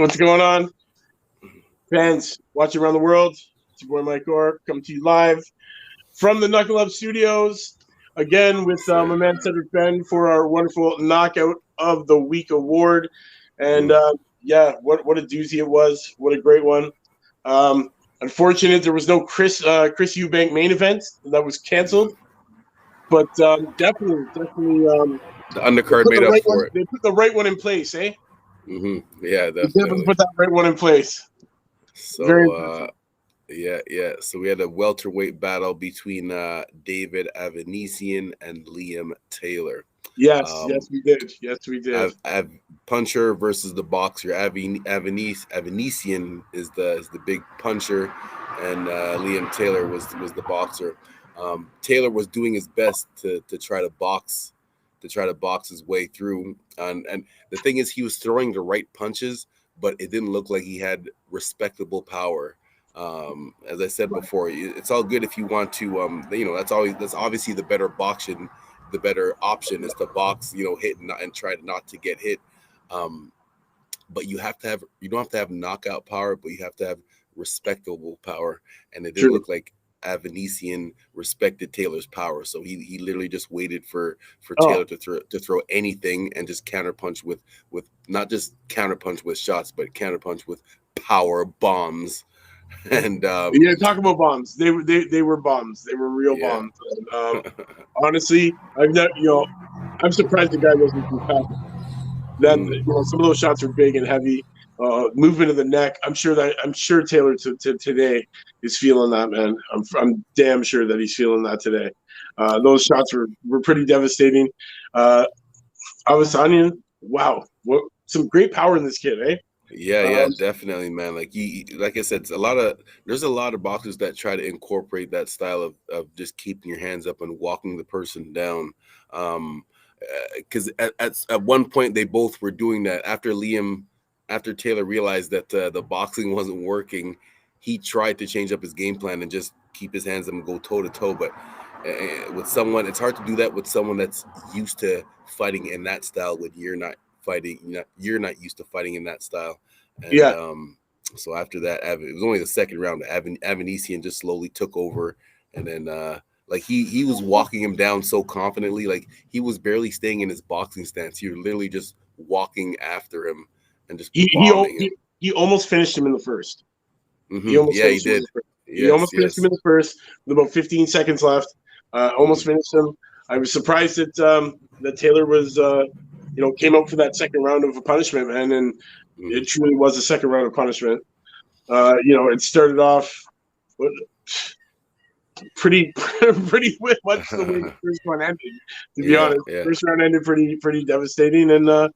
What's going on? Fans watching around the world. It's your boy Mike Orr coming to you live from the Knuckle Up Studios. Again with my man Cedric Benn for our wonderful Knockout of the Week award. And what a doozy it was. What a great one. Unfortunate there was no Chris Eubank main event that was canceled. But definitely the undercard made up for it. They put the right one in place, eh? Mm-hmm. Yeah, definitely. They definitely put that right one in place. So So we had a welterweight battle between David Avanesian and Liam Taylor. Yes, we did. Puncher versus the boxer. Avanesian is the big puncher, and Liam Taylor was the boxer. Taylor was doing his best to try to box his way through, and the thing is, he was throwing the right punches, but it didn't look like he had respectable power. As I said before, it's all good if you want to, that's obviously the better option. The better option is to box, hit and try not to get hit. But you don't have to have knockout power, but you have to have respectable power. And it didn't look like Avanesian respected Taylor's power, so he literally just waited for Taylor to throw anything and just counterpunch with not just counterpunch with shots, but counterpunch with power bombs. And talk about bombs. They were bombs. They were real bombs. And, honestly, I'm surprised the guy wasn't too fast. Some of those shots were big and heavy. Movement of the neck. I'm sure Taylor today is feeling that, man. I'm damn sure that he's feeling that today. Those shots were pretty devastating. Avasanian, wow, some great power in this kid, eh? Yeah, definitely, man. Like I said, there's a lot of boxers that try to incorporate that style of just keeping your hands up and walking the person down. Because at one point they both were doing that. After Taylor realized that the boxing wasn't working, he tried to change up his game plan and just keep his hands up and go toe to toe. But with someone, it's hard to do that with someone that's used to fighting in that style when you're not fighting. You're not used to fighting in that style. And, so after that, it was only the second round. Avanesian just slowly took over, and then he was walking him down so confidently, like he was barely staying in his boxing stance. He was literally just walking after him and just he almost finished him in the first. Mm-hmm. He did. He almost finished him in the first with about 15 seconds left. Almost finished him. I was surprised that Taylor was came out for that second round of a punishment, man, and it truly was a second round of punishment. It started off pretty much the way the first one ended. To be honest, first round ended pretty devastating, and the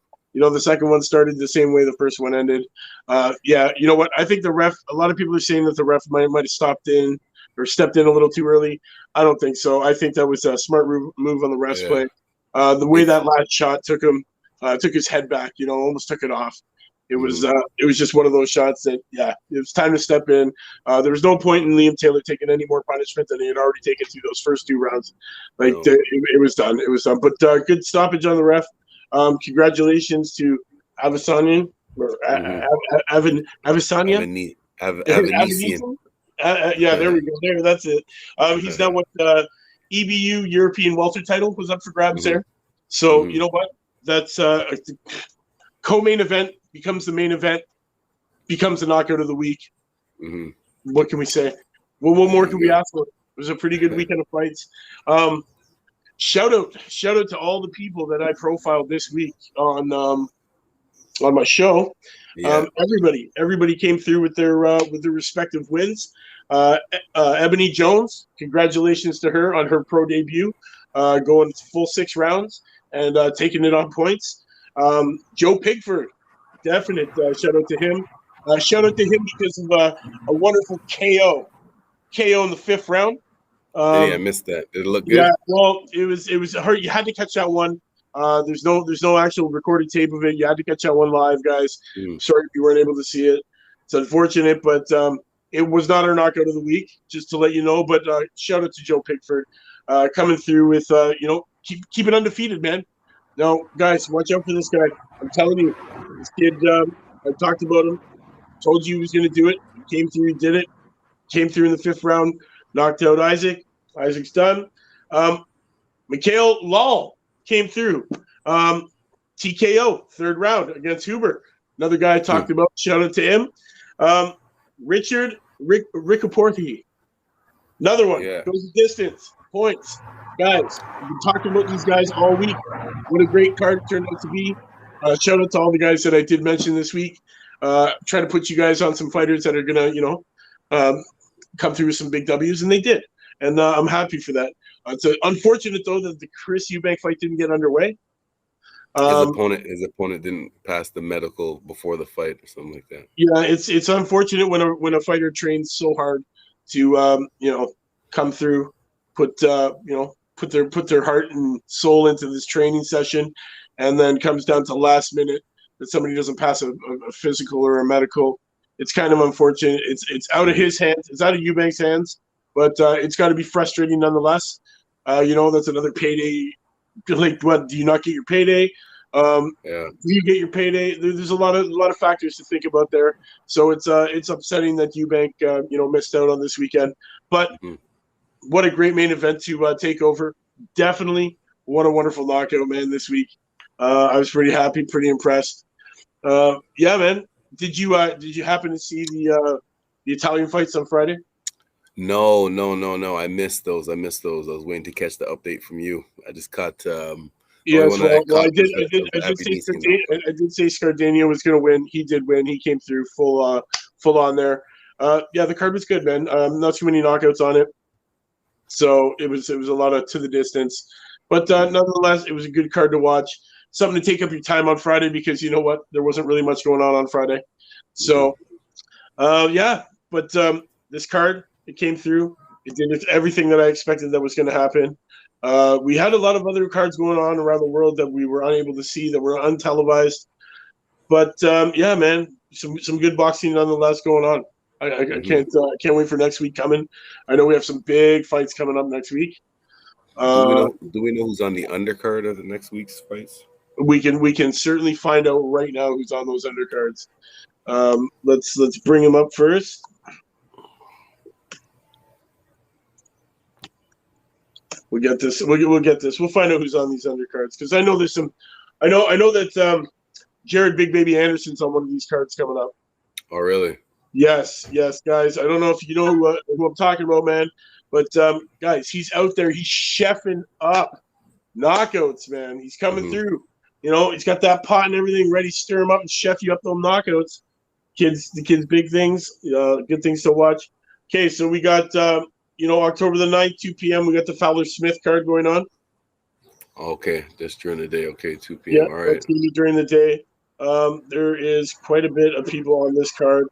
second one started the same way the first one ended. You know what? I think the ref. A lot of people are saying that the ref might have stepped in a little too early. I don't think so. I think that was a smart move on the ref's play. The way that last shot took his head back, almost took it off. It was just one of those shots that, it was time to step in. There was no point in Liam Taylor taking any more punishment than he had already taken through those first two rounds. It was done. It was done. But good stoppage on the ref. Congratulations to Avasanian or Avasanian. Avanesian. There we go. There, that's it. He's done what EBU European welter title was up for grabs there. So you know what? That's co-main event becomes the main event, becomes the knockout of the week. What can we say? Well, what more can we ask for? It was a pretty good weekend of fights. Shout out to all the people that I profiled this week on my show. Everybody came through with their respective wins. Ebony Jones, congratulations to her on her pro debut, going full 6 rounds and taking it on points. Joe Pigford, definite shout out to him. Shout out to him because of a wonderful KO in the 5th round. I missed that. Did it look good? Yeah, well, it was hard. You had to catch that one. There's no actual recorded tape of it. You had to catch that one live, guys. Sorry if you weren't able to see it. It's unfortunate, but it was not our knockout of the week, just to let you know. But shout out to Joe Pigford coming through with keep it undefeated, man. No, guys, watch out for this guy. I'm telling you, this kid I talked about him. Told you he was going to do it. He came through. He did it. Came through in the 5th round. Knocked out Isaac. Isaac's done. Mikhail Lal came through. TKO, 3rd round against Huber. Another guy I talked about. Shout out to him. Richard Rickaporthi. Another one. Yeah. Goes the distance. Points. Guys, we've been talking about these guys all week. What a great card it turned out to be. Shout out to all the guys that I did mention this week. Try to put you guys on some fighters that are going to, come through with some big W's, and they did. And I'm happy for that. It's unfortunate, though, that the Chris Eubank fight didn't get underway. His opponent didn't pass the medical before the fight or something like that. Yeah, it's unfortunate when a fighter trains so hard to come through, put their heart and soul into this training session, and then comes down to last minute that somebody doesn't pass a physical or a medical. It's kind of unfortunate. It's out of his hands. It's out of Eubank's hands, but it's got to be frustrating nonetheless. That's another payday. Like, what, do you not get your payday? Do you get your payday? There's a lot of factors to think about there. So it's upsetting that Eubank missed out on this weekend. But what a great main event to take over. Definitely, what a wonderful knockout, man, this week. I was pretty happy, pretty impressed. Yeah, man. Did you happen to see the Italian fights on Friday? No. I missed those. I was waiting to catch the update from you. I just caught. Yes, I did say Scardania was going to win. He did win. He came through full on there. The card was good, man. Not too many knockouts on it, so it was a lot of to the distance. But nonetheless, it was a good card to watch. Something to take up your time on Friday because you know what, there wasn't really much going on Friday. So, But this card, it came through. It did everything that I expected that was going to happen. We had a lot of other cards going on around the world that we were unable to see, that were untelevised. But man, some good boxing nonetheless going on. I can't wait for next week coming. I know we have some big fights coming up next week. Do we know who's on the undercard of the next week's fights? We can certainly find out right now who's on those undercards. Let's bring him up first. We'll get this. We'll get this. We'll find out who's on these undercards because I know there's some. I know that Jared Big Baby Anderson's on one of these cards coming up. Oh, really? Yes, guys. I don't know if you know who I'm talking about, man. But guys, he's out there. He's chefing up knockouts, man. He's coming through. He's got that pot and everything ready to stir him up and chef you up those knockouts. The kids, big things, good things to watch. Okay, so we got October the 9th, 2 p.m. We got the Fowler Smith card going on. Okay, that's during the day. Okay, 2 p.m. Yeah, all right. That's going to be during the day. There is quite a bit of people on this card.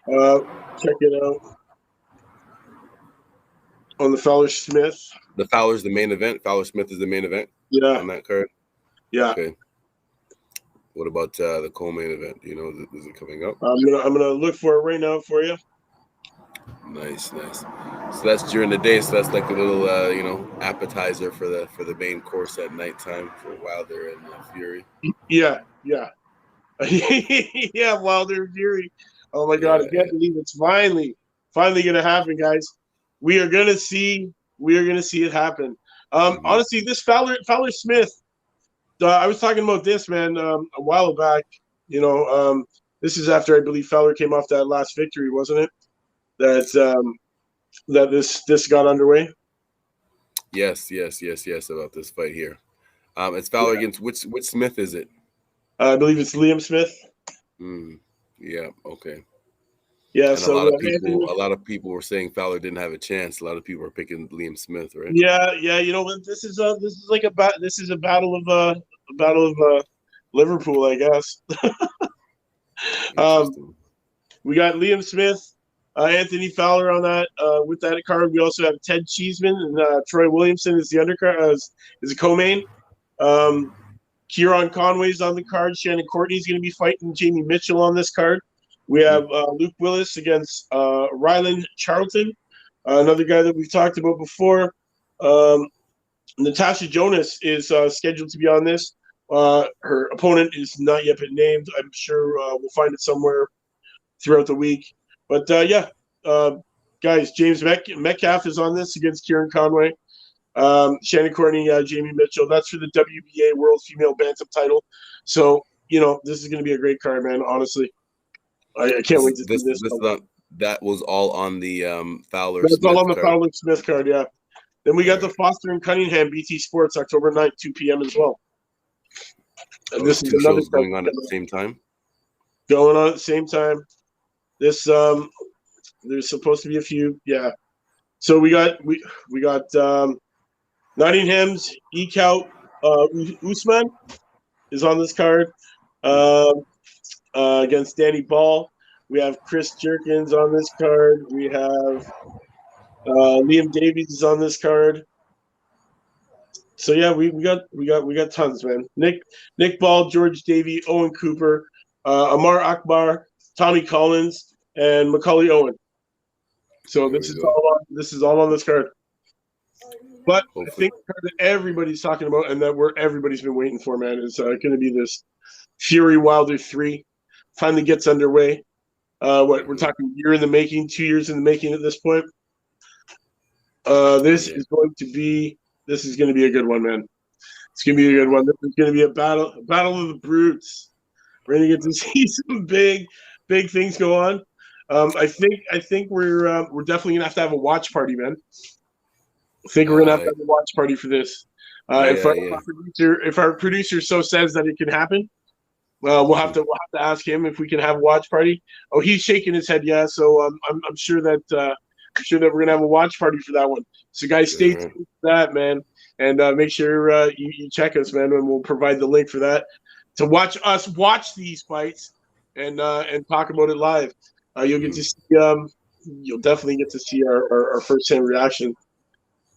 Check it out. On the Fowler Smith. The Fowler's the main event. Fowler Smith is the main event. Yeah. On that card. Yeah. Okay. What about the co-main event? Is it coming up? I'm gonna look for it right now for you. Nice. So that's during the day. So that's like a little appetizer for the main course at nighttime for Wilder and Fury. Yeah. Yeah, Wilder and Fury. Oh my God! I can't believe it's finally gonna happen, guys. We are gonna see it happen. Honestly, this Fowler Smith. I was talking about this, man, a while back. This is after I believe Fowler came off that last victory, wasn't it? That this got underway. Yes. About this fight here, it's Fowler against which Smith is it? I believe it's Liam Smith. Yeah. Okay. Yeah. And so a lot of people were saying Fowler didn't have a chance. A lot of people were picking Liam Smith, right? Yeah. This is like a battle of Liverpool, I guess. We got Liam Smith, Anthony Fowler on that. With that card, we also have Ted Cheeseman and Troy Williamson is the undercard, is a co-main. Kieran Conway's on the card. Shannon Courtney's going to be fighting Jamie Mitchell on this card. We have Luke Willis against Ryland Charlton, another guy that we've talked about before. Natasha Jonas is scheduled to be on this. Her opponent is not yet been named. I'm sure we'll find it somewhere throughout the week. But guys, James Metcalf is on this against Kieran Conway. Shannon Courtney, Jamie Mitchell. That's for the WBA World Female Bantam title. So, this is going to be a great card, man. Honestly, I can't wait to see this. That was all on the Fowler. That's Smith all on the card. Fowler Smith card, yeah. Then we got the Foster and Cunningham BT Sports October 9th, 2 p.m. as well. And this is two another shows going on at the same time. Going on at the same time. This there's supposed to be a few, yeah. So we got Nottingham's Ekout Usman is on this card against Danny Ball. We have Chris Jerkins on this card. We have Liam Davies is on this card. So yeah, we got tons, man. Nick Ball, George Davey, Owen Cooper, Amar Akbar, Tommy Collins, and Macaulay Owen. So this is all on this card. But I think the card that everybody's talking about and that everybody's been waiting for, man, is going to be this Fury Wilder 3. Finally gets underway. We're talking year in the making, 2 years in the making at this point. This is going to be a good one, man. It's going to be a good one. This is going to be a battle of the brutes. We're going to get to see some big things go on. I think we're definitely going to have a watch party, man. I think we're going to have a watch party for this. If our producer so says that it can happen, we'll have to ask him if we can have a watch party. Oh, he's shaking his head, yeah. So I'm sure that we're gonna have a watch party for that one. So guys, stay tuned for that, man, and make sure you check us, man, and we'll provide the link for that to watch us watch these fights and talk about it live. You'll get to see you'll definitely get to see our first-hand reaction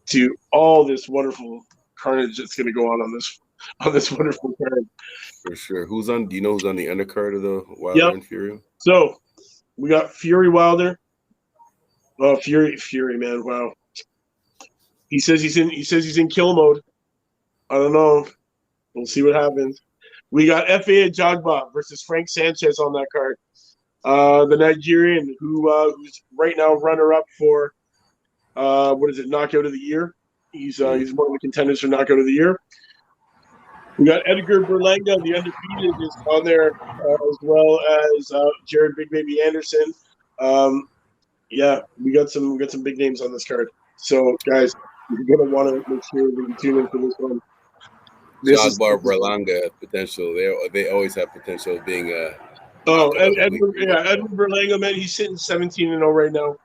to all this wonderful carnage that's going to go on this wonderful card. For sure. Do you know who's on the undercard of the Wilder and Fury? So we got Fury Wilder. Oh, Fury, man! Wow. He says he's in kill mode. I don't know. We'll see what happens. We got F.A. Ajagba versus Frank Sanchez on that card. The Nigerian who's right now runner-up for knockout of the year. He's one of the contenders for knockout of the year. We got Edgar Berlanga, the undefeated, is on there as well as Jared Big Baby Anderson. We got some big names on this card. So guys, you're gonna want to make sure that you tune in for this one. Jagbar Berlanga potential. They always have potential of being a. Edgar Berlanga, man, he's sitting 17-0 right now.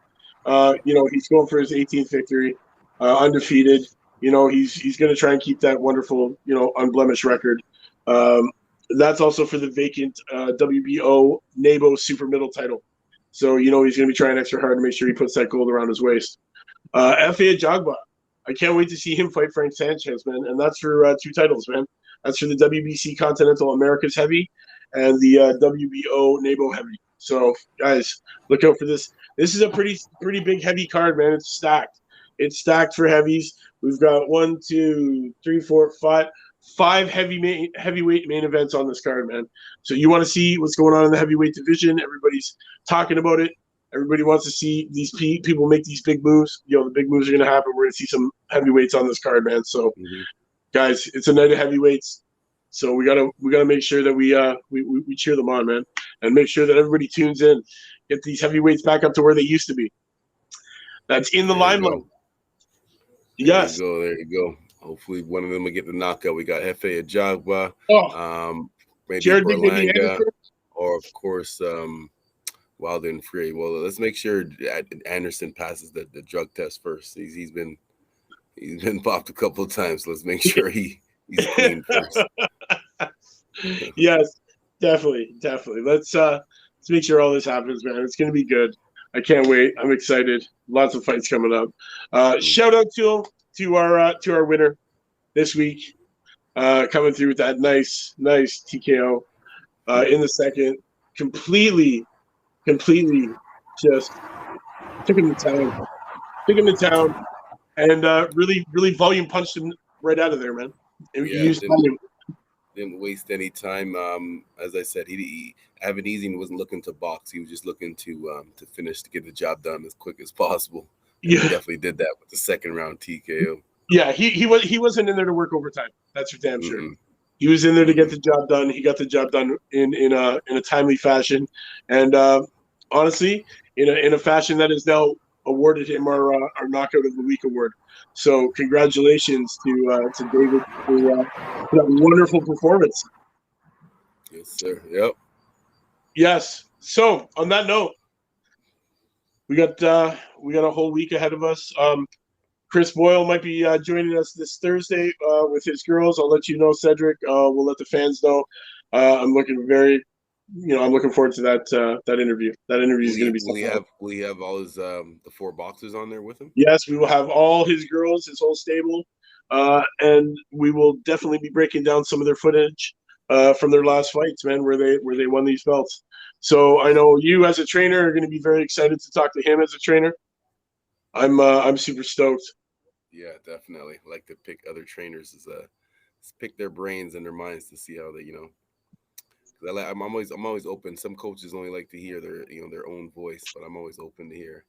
He's going for his 18th victory, undefeated. He's going to try and keep that wonderful, unblemished record. That's also for the vacant WBO NABO super middle title. So, he's going to be trying extra hard to make sure he puts that gold around his waist. F.A. Ajagba, I can't wait to see him fight Frank Sanchez, man. And that's for 2 titles, man. That's for the WBC Continental Americas Heavy and the WBO NABO Heavy. So, guys, look out for this. This is a pretty big heavy card, man. It's stacked. It's stacked for heavies. We've got 5 heavyweight main events on this card, man. So you want to see what's going on in the heavyweight division. Everybody's talking about it. Everybody wants to see these people make these big moves. The big moves are going to happen. We're going to see some heavyweights on this card, man. So, guys, it's a night of heavyweights. So we gotta make sure that we cheer them on, man, and make sure that everybody tunes in. Get these heavyweights back up to where they used to be. That's in the limelight. Yes. There you go. Hopefully one of them will get the knockout. We got F.A. Ajagba, maybe Jared Berlanga, or of course Wilder and Fury. Well, let's make sure Anderson passes the drug test first. He's been popped a couple of times. So let's make sure he's clean first. Yes, definitely. Let's make sure all this happens, man. It's gonna be good. I can't wait. I'm excited. Lots of fights coming up. Shout out to our winner this week, coming through with that nice TKO in the second. Completely just took him to town, and really volume punched him right out of there, man. He used volume. Didn't waste any time. As I said, Evan Easing wasn't looking to box. He was just looking to finish, to get the job done as quick as possible. And he definitely did that with the second round TKO. Yeah, he wasn't in there to work overtime. That's for damn sure. He was in there to get the job done. He got the job done in a timely fashion, and honestly, in a fashion that has now awarded him our Knockout of the Week award. So congratulations to David for that wonderful performance. Yes, sir. Yep. Yes. So on that note, we got a whole week ahead of us. Chris Boyle might be joining us this Thursday with his girls. I'll let you know, Cedric. We'll let the fans know. I'm looking forward to that interview. That interview is going to be something. Will he have all his the 4 boxers on there with him? Yes, we will have all his girls, his whole stable, and we will definitely be breaking down some of their footage from their last fights, man, where they won these belts. So I know you as a trainer are going to be very excited to talk to him as a trainer. I'm super stoked. Yeah, definitely. I like to pick other trainers pick their brains and their minds to see how they, I'm always open. Some coaches only like to hear their own voice, but I'm always open to hear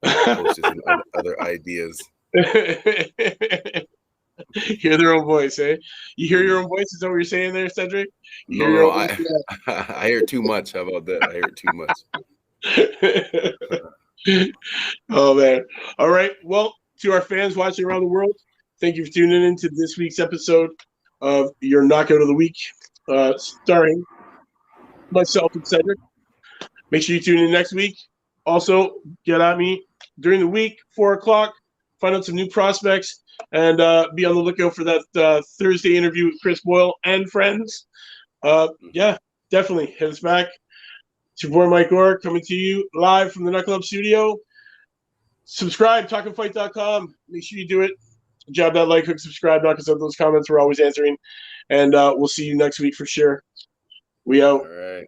coaches and other ideas. Hear their own voice, eh? You hear your own voice? Is that what you're saying there, Cedric? I hear too much. How about that? I hear too much. Oh, man. All right. Well, to our fans watching around the world, thank you for tuning in to this week's episode of your Knockout of the Week, starring myself and Cedric. Make sure you tune in next week. Also, get at me during the week, 4 o'clock, find out some new prospects, and be on the lookout for that Thursday interview with Chris Boyle and friends. Yeah, definitely hit us back. It's your boy Mike Orr coming to you live from the Knuckle Up studio. Subscribe, talkinfight.com. Make sure you do it. Jab that like, hook, subscribe, knock us out those comments. We're always answering. And we'll see you next week for sure. We out. All right.